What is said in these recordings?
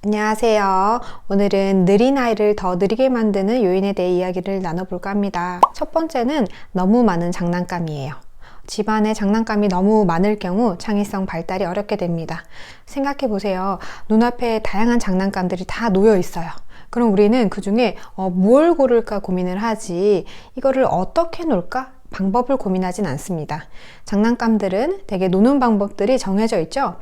안녕하세요. 오늘은 느린 아이를 더 느리게 만드는 요인에 대해 이야기를 나눠볼까 합니다. 첫 번째는 너무 많은 장난감이에요. 집안에 장난감이 너무 많을 경우 창의성 발달이 어렵게 됩니다. 생각해 보세요. 눈앞에 다양한 장난감들이 다 놓여 있어요. 그럼 우리는 그 중에 뭘 고를까 고민을 하지, 이거를 어떻게 놀까? 방법을 고민하진 않습니다. 장난감들은 되게 노는 방법들이 정해져 있죠.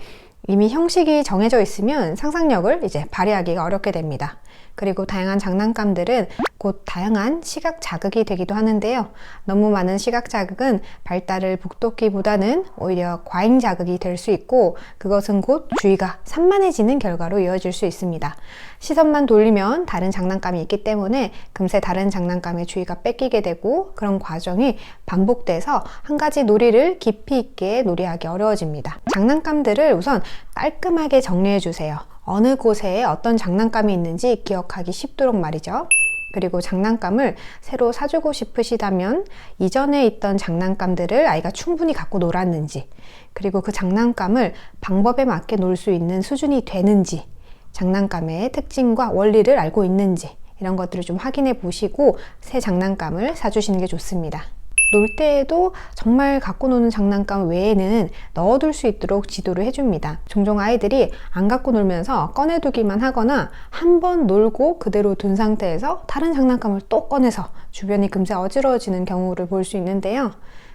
이미 형식이 정해져 있으면 상상력을 이제 발휘하기가 어렵게 됩니다. 그리고 다양한 장난감들은 곧 다양한 시각 자극이 되기도 하는데요. 너무 많은 시각 자극은 발달을 북돋기보다는 오히려 과잉 자극이 될 수 있고, 그것은 곧 주의가 산만해지는 결과로 이어질 수 있습니다. 시선만 돌리면 다른 장난감이 있기 때문에 금세 다른 장난감에 주의가 뺏기게 되고, 그런 과정이 반복돼서 한 가지 놀이를 깊이 있게 놀이하기 어려워집니다. 장난감들을 우선 깔끔하게 정리해 주세요. 어느 곳에 어떤 장난감이 있는지 기억하기 쉽도록 말이죠. 그리고 장난감을 새로 사주고 싶으시다면 이전에 있던 장난감들을 아이가 충분히 갖고 놀았는지, 그리고 그 장난감을 방법에 맞게 놀 수 있는 수준이 되는지, 장난감의 특징과 원리를 알고 있는지, 이런 것들을 좀 확인해 보시고 새 장난감을 사주시는 게 좋습니다. 놀 때에도 정말 갖고 노는 장난감 외에는 넣어둘 수 있도록 지도를 해줍니다. 종종 아이들이 안 갖고 놀면서 꺼내두기만 하거나 한 번 놀고 그대로 둔 상태에서 다른 장난감을 또 꺼내서 주변이 금세 어지러워지는 경우를 볼 수 있는데요.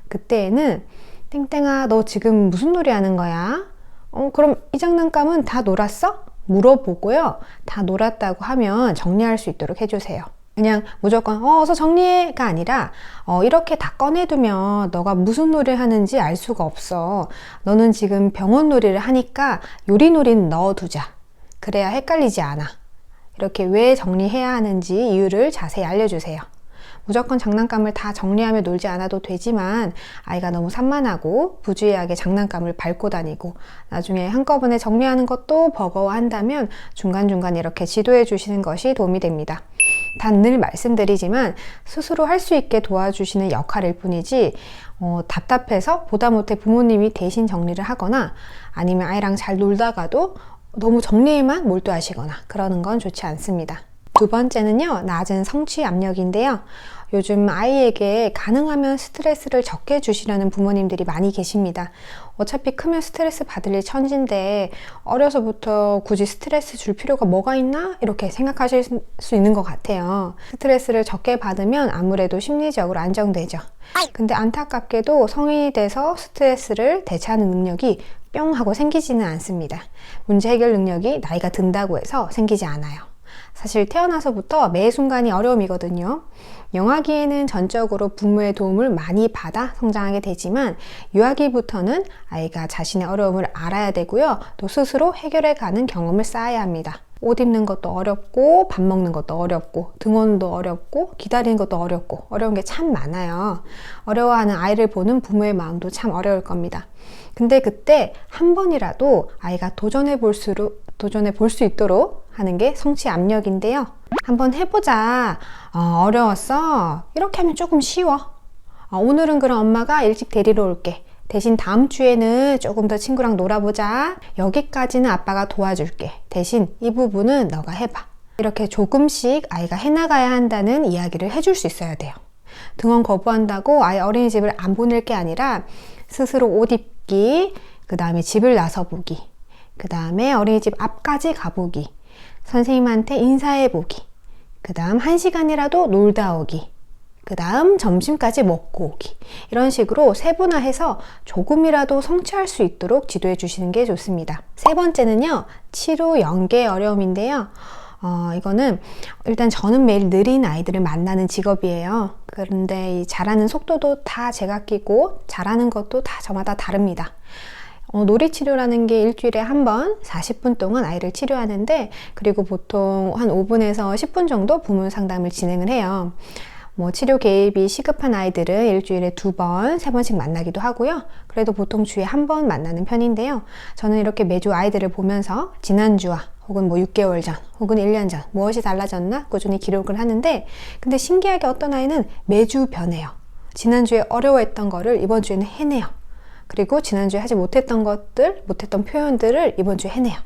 그때에는 땡땡아, 너 지금 무슨 놀이 하는 거야? 그럼 이 장난감은 다 놀았어? 물어보고요. 다 놀았다고 하면 정리할 수 있도록 해주세요. 그냥 무조건 어서 정리해가 아니라 이렇게 다 꺼내두면 너가 무슨 놀이를 하는지 알 수가 없어. 너는 지금 병원 놀이를 하니까 요리 놀이는 넣어두자. 그래야 헷갈리지 않아. 이렇게 왜 정리해야 하는지 이유를 자세히 알려주세요. 무조건 장난감을 다 정리하며 놀지 않아도 되지만, 아이가 너무 산만하고 부주의하게 장난감을 밟고 다니고 나중에 한꺼번에 정리하는 것도 버거워한다면 중간중간 이렇게 지도해 주시는 것이 도움이 됩니다. 단 늘 말씀드리지만 스스로 할 수 있게 도와주시는 역할일 뿐이지, 답답해서 보다 못해 부모님이 대신 정리를 하거나 아니면 아이랑 잘 놀다가도 너무 정리에만 몰두하시거나 그러는 건 좋지 않습니다. 두 번째는요, 낮은 성취 압력인데요. 요즘 아이에게 가능하면 스트레스를 적게 주시려는 부모님들이 많이 계십니다. 어차피 크면 스트레스 받을 일 천진데 어려서부터 굳이 스트레스 줄 필요가 뭐가 있나? 이렇게 생각하실 수 있는 것 같아요. 스트레스를 적게 받으면 아무래도 심리적으로 안정되죠. 근데 안타깝게도 성인이 돼서 스트레스를 대처하는 능력이 뿅 하고 생기지는 않습니다. 문제 해결 능력이 나이가 든다고 해서 생기지 않아요. 사실 태어나서부터 매 순간이 어려움이거든요. 영아기에는 전적으로 부모의 도움을 많이 받아 성장하게 되지만, 유아기부터는 아이가 자신의 어려움을 알아야 되고요. 또 스스로 해결해가는 경험을 쌓아야 합니다. 옷 입는 것도 어렵고, 밥 먹는 것도 어렵고, 등원도 어렵고, 기다리는 것도 어렵고, 어려운 게 참 많아요. 어려워하는 아이를 보는 부모의 마음도 참 어려울 겁니다. 근데 그때 한 번이라도 아이가 도전해 볼 수 있도록 하는 게 성취 압력인데요. 한번 해보자. 어려웠어? 이렇게 하면 조금 쉬워. 오늘은 그럼 엄마가 일찍 데리러 올게. 대신 다음 주에는 조금 더 친구랑 놀아보자. 여기까지는 아빠가 도와줄게. 대신 이 부분은 너가 해봐. 이렇게 조금씩 아이가 해나가야 한다는 이야기를 해줄 수 있어야 돼요. 등원 거부한다고 아예 어린이집을 안 보낼 게 아니라 스스로 옷 입기, 그 다음에 집을 나서보기, 그 다음에 어린이집 앞까지 가보기, 선생님한테 인사해보기, 그 다음 1시간이라도 놀다 오기, 그 다음 점심까지 먹고 오기, 이런 식으로 세분화해서 조금이라도 성취할 수 있도록 지도해 주시는 게 좋습니다. 세 번째는요, 치료 연계 어려움인데요. 이거는 일단 저는 매일 느린 아이들을 만나는 직업이에요. 그런데 이 잘하는 속도도 다 제가 끼고 잘하는 것도 다 저마다 다릅니다. 놀이치료라는 게 일주일에 한 번 40분 동안 아이를 치료하는데, 그리고 보통 한 5분에서 10분 정도 부문 상담을 진행을 해요. 치료 개입이 시급한 아이들은 일주일에 2번, 3번씩 만나기도 하고요. 그래도 보통 주에 한 번 만나는 편인데요. 저는 이렇게 매주 아이들을 보면서 지난주와 혹은 6개월 전, 혹은 1년 전 무엇이 달라졌나 꾸준히 기록을 하는데, 근데 신기하게 어떤 아이는 매주 변해요. 지난주에 어려워했던 거를 이번 주에는 해내요. 그리고 지난주에 하지 못했던 것들, 못했던 표현들을 이번 주에 해내요.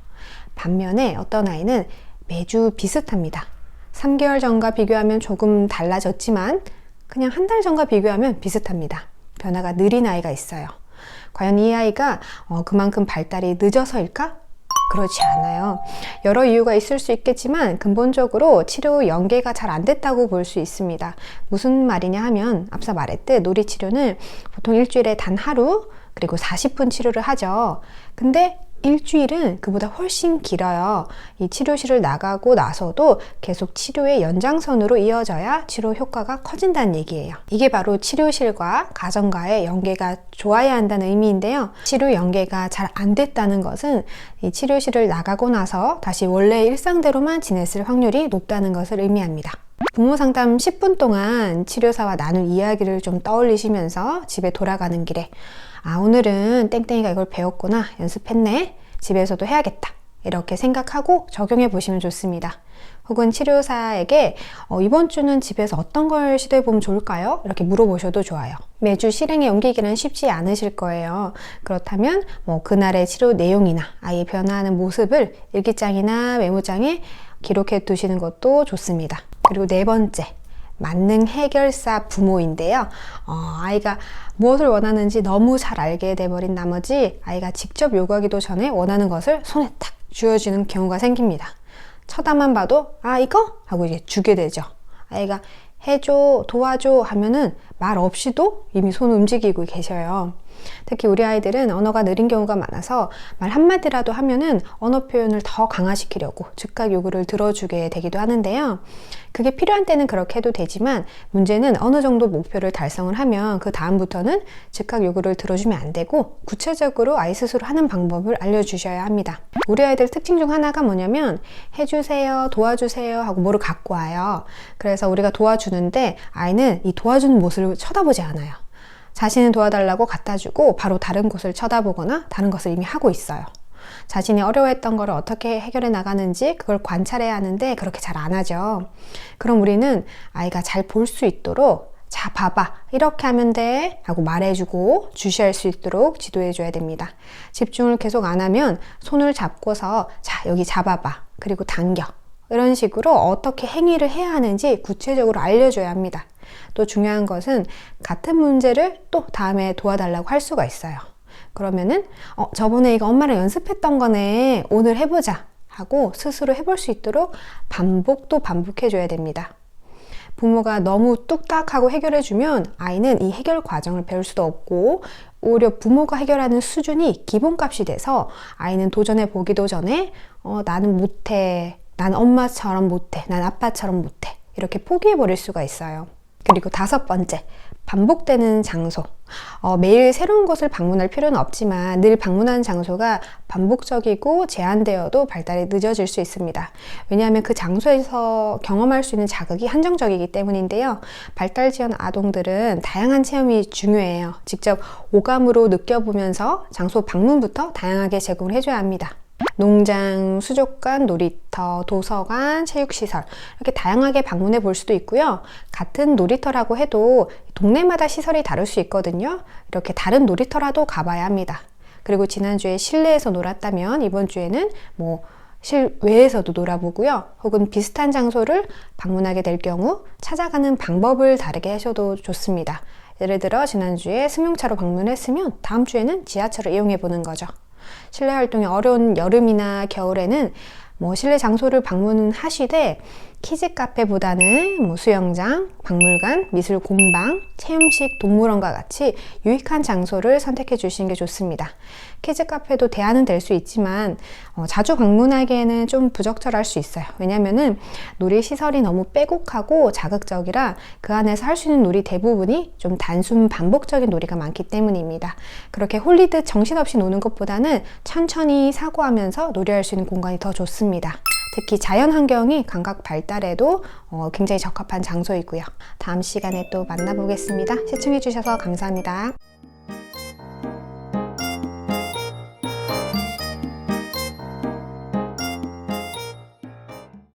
반면에 어떤 아이는 매주 비슷합니다. 3개월 전과 비교하면 조금 달라졌지만 그냥 한 달 전과 비교하면 비슷합니다. 변화가 느린 아이가 있어요. 과연 이 아이가 그만큼 발달이 늦어서일까? 그렇지 않아요. 여러 이유가 있을 수 있겠지만 근본적으로 치료 연계가 잘 안 됐다고 볼 수 있습니다. 무슨 말이냐 하면 앞서 말했듯 놀이치료는 보통 일주일에 단 하루 그리고 40분 치료를 하죠. 근데 일주일은 그보다 훨씬 길어요. 이 치료실을 나가고 나서도 계속 치료의 연장선으로 이어져야 치료 효과가 커진다는 얘기예요. 이게 바로 치료실과 가정과의 연계가 좋아야 한다는 의미인데요. 치료 연계가 잘 안 됐다는 것은 이 치료실을 나가고 나서 다시 원래 일상대로만 지냈을 확률이 높다는 것을 의미합니다. 부모 상담 10분 동안 치료사와 나눈 이야기를 좀 떠올리시면서 집에 돌아가는 길에 오늘은 땡땡이가 이걸 배웠구나, 연습했네, 집에서도 해야겠다, 이렇게 생각하고 적용해 보시면 좋습니다. 혹은 치료사에게 이번 주는 집에서 어떤 걸 시도해 보면 좋을까요? 이렇게 물어보셔도 좋아요. 매주 실행에 옮기기는 쉽지 않으실 거예요. 그렇다면 그날의 치료 내용이나 아이의 변화하는 모습을 일기장이나 메모장에 기록해 두시는 것도 좋습니다. 그리고 네 번째, 만능 해결사 부모인데요. 아이가 무엇을 원하는지 너무 잘 알게 돼버린 나머지 아이가 직접 요구하기도 전에 원하는 것을 손에 탁 쥐어주는 경우가 생깁니다. 쳐다만 봐도 이거? 하고 이제 주게 되죠. 아이가 해줘, 도와줘 하면은 말 없이도 이미 손 움직이고 계셔요. 특히 우리 아이들은 언어가 느린 경우가 많아서 말 한마디라도 하면은 언어 표현을 더 강화시키려고 즉각 요구를 들어주게 되기도 하는데요. 그게 필요한 때는 그렇게 해도 되지만 문제는 어느 정도 목표를 달성을 하면 그 다음부터는 즉각 요구를 들어주면 안 되고 구체적으로 아이 스스로 하는 방법을 알려주셔야 합니다. 우리 아이들 특징 중 하나가 뭐냐면 해주세요, 도와주세요 하고 뭐를 갖고 와요. 그래서 우리가 도와주는데 아이는 이 도와주는 모습을 쳐다보지 않아요. 자신은 도와달라고 갖다 주고 바로 다른 곳을 쳐다보거나 다른 것을 이미 하고 있어요. 자신이 어려워했던 것을 어떻게 해결해 나가는지 그걸 관찰해야 하는데 그렇게 잘 안 하죠. 그럼 우리는 아이가 잘 볼 수 있도록 자, 봐봐, 이렇게 하면 돼 하고 말해주고 주시할 수 있도록 지도해줘야 됩니다. 집중을 계속 안 하면 손을 잡고서 자, 여기 잡아봐, 그리고 당겨, 이런 식으로 어떻게 행위를 해야 하는지 구체적으로 알려줘야 합니다. 또 중요한 것은 같은 문제를 또 다음에 도와달라고 할 수가 있어요. 그러면은 저번에 이거 엄마랑 연습했던 거네, 오늘 해보자 하고 스스로 해볼 수 있도록 반복도 반복해줘야 됩니다. 부모가 너무 뚝딱하고 해결해주면 아이는 이 해결 과정을 배울 수도 없고 오히려 부모가 해결하는 수준이 기본값이 돼서 아이는 도전해 보기도 전에 나는 못해, 난 엄마처럼 못해, 난 아빠처럼 못해, 이렇게 포기해버릴 수가 있어요. 그리고 다섯 번째, 반복되는 장소. 매일 새로운 곳을 방문할 필요는 없지만 늘 방문하는 장소가 반복적이고 제한되어도 발달이 늦어질 수 있습니다. 왜냐하면 그 장소에서 경험할 수 있는 자극이 한정적이기 때문인데요. 발달 지연 아동들은 다양한 체험이 중요해요. 직접 오감으로 느껴보면서 장소 방문부터 다양하게 제공을 해줘야 합니다. 농장, 수족관, 놀이터, 도서관, 체육시설 이렇게 다양하게 방문해 볼 수도 있고요. 같은 놀이터라고 해도 동네마다 시설이 다를 수 있거든요. 이렇게 다른 놀이터라도 가봐야 합니다. 그리고 지난주에 실내에서 놀았다면 이번 주에는 실외에서도 놀아보고요. 혹은 비슷한 장소를 방문하게 될 경우 찾아가는 방법을 다르게 하셔도 좋습니다. 예를 들어 지난주에 승용차로 방문했으면 다음 주에는 지하철을 이용해 보는 거죠. 실내 활동이 어려운 여름이나 겨울에는 실내 장소를 방문하시되 키즈 카페보다는 수영장, 박물관, 미술 공방, 체험식 동물원과 같이 유익한 장소를 선택해 주시는 게 좋습니다. 키즈 카페도 대안은 될 수 있지만 자주 방문하기에는 좀 부적절할 수 있어요. 왜냐면은 놀이시설이 너무 빼곡하고 자극적이라 그 안에서 할 수 있는 놀이 대부분이 좀 단순 반복적인 놀이가 많기 때문입니다. 그렇게 홀리듯 정신없이 노는 것보다는 천천히 사고하면서 놀이할 수 있는 공간이 더 좋습니다. 특히 자연 환경이 감각 발달에도 굉장히 적합한 장소이고요. 다음 시간에 또 만나보겠습니다. 시청해주셔서 감사합니다.